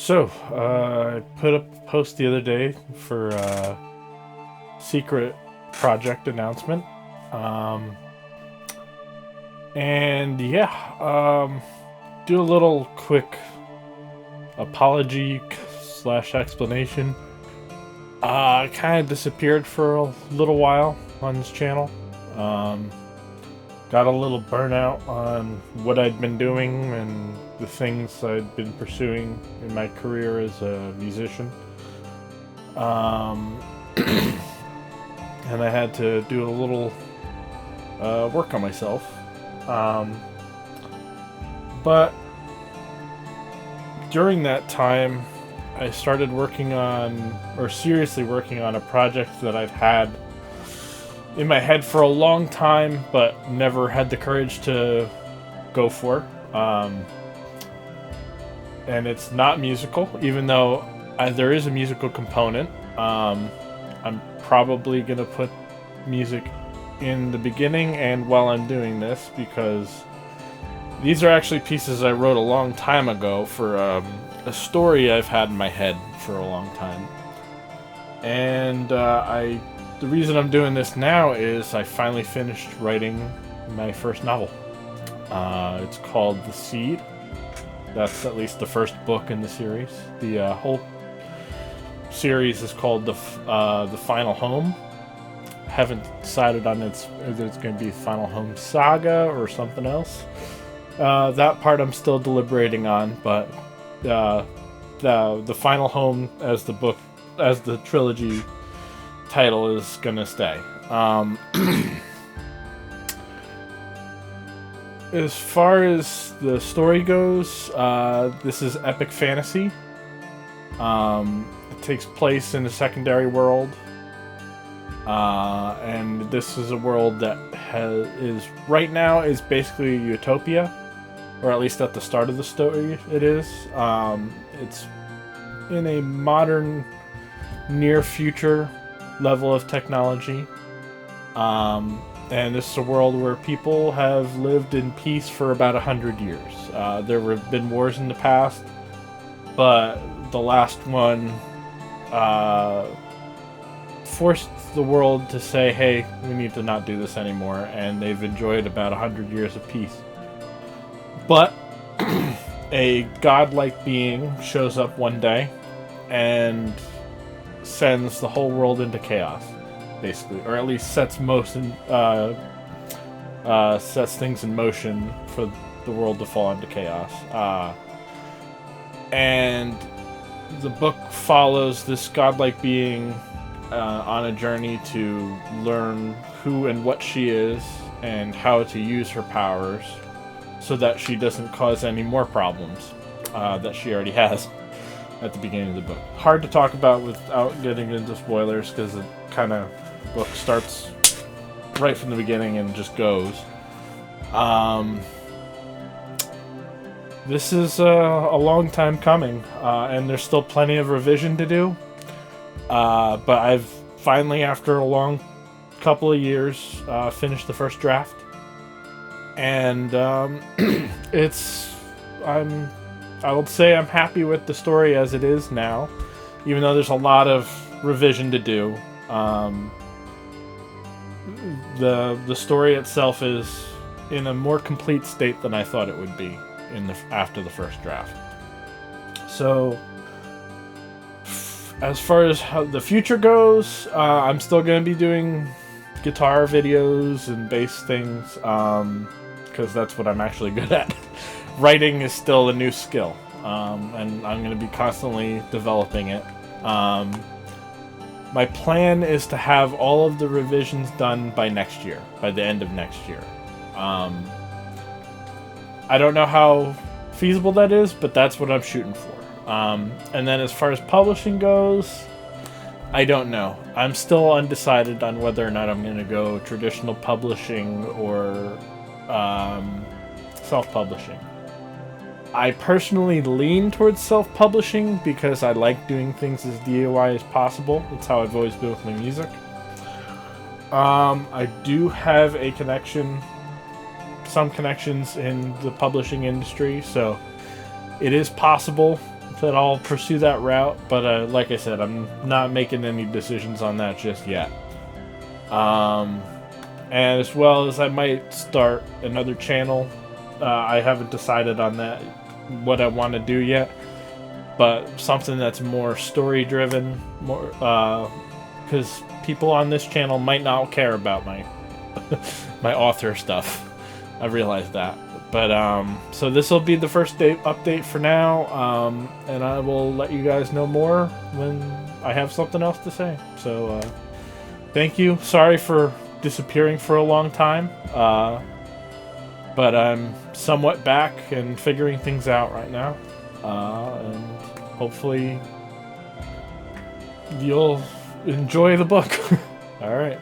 I put up a post the other day for a secret project announcement. Um, and yeah, do a little quick apology slash explanation. I kind of disappeared for a little while on this channel. Um, got a little burnout on what I'd been doing and the things I'd been pursuing in my career as a musician. Um, and I had to do a little work on myself. But during that time, I started seriously working on a project that I've had in my head for a long time, but never had the courage to go for. And it's not musical, even though there is a musical component. I'm probably going to put music in the beginning and while I'm doing this, because these are actually pieces I wrote a long time ago for a story I've had in my head for a long time. And the reason I'm doing this now is I finally finished writing my first novel. It's called The Seed. That's at least the first book in the series. The whole series is called The Final Home. Haven't decided on whether it's going to be Final Home Saga or something else. That part I'm still deliberating on, but the Final Home as the trilogy title is gonna stay. As far as the story goes, this is epic fantasy. It takes place in a secondary world, and this is a world that is right now is basically a utopia, or at least at the start of the story it is. It's in a modern, near future level of technology. And this is a world where people have lived in peace for about 100 years. There have been wars in the past, but the last one forced the world to say, hey, we need to not do this anymore, and they've enjoyed about 100 years of peace. But a godlike being shows up one day and sends the whole world into chaos, basically, or at least sets things in motion for the world to fall into chaos. And the book follows this godlike being on a journey to learn who and what she is and how to use her powers so that she doesn't cause any more problems that she already has at the beginning of the book. Hard to talk about without getting into spoilers, because the book starts right from the beginning and just goes. This is a long time coming, and there's still plenty of revision to do. But I've finally, after a long couple of years, finished the first draft. And I would say I'm happy with the story as it is now, even though there's a lot of revision to do. The story itself is in a more complete state than I thought it would be after the first draft. So, as far as how the future goes, I'm still going to be doing guitar videos and bass things, because that's what I'm actually good at. Writing is still a new skill, and I'm going to be constantly developing it. My plan is to have all of the revisions done by next year, by the end of next year. I don't know how feasible that is, but that's what I'm shooting for. And then as far as publishing goes, I don't know. I'm still undecided on whether or not I'm going to go traditional publishing or self-publishing. I personally lean towards self-publishing because I like doing things as DIY as possible. That's how I've always been with my music. I do have some connections in the publishing industry, so it is possible that I'll pursue that route, but like I said, I'm not making any decisions on that just yet. And as well as I might start another channel. I haven't decided on that, what I want to do yet, but something that's more story driven, more, because people on this channel might not care about my my author stuff. I realize that. But so this will be the first update for now, and I will let you guys know more when I have something else to say. So thank you. Sorry for disappearing for a long time, but I'm somewhat back and figuring things out right now, and hopefully you'll enjoy the book. All right.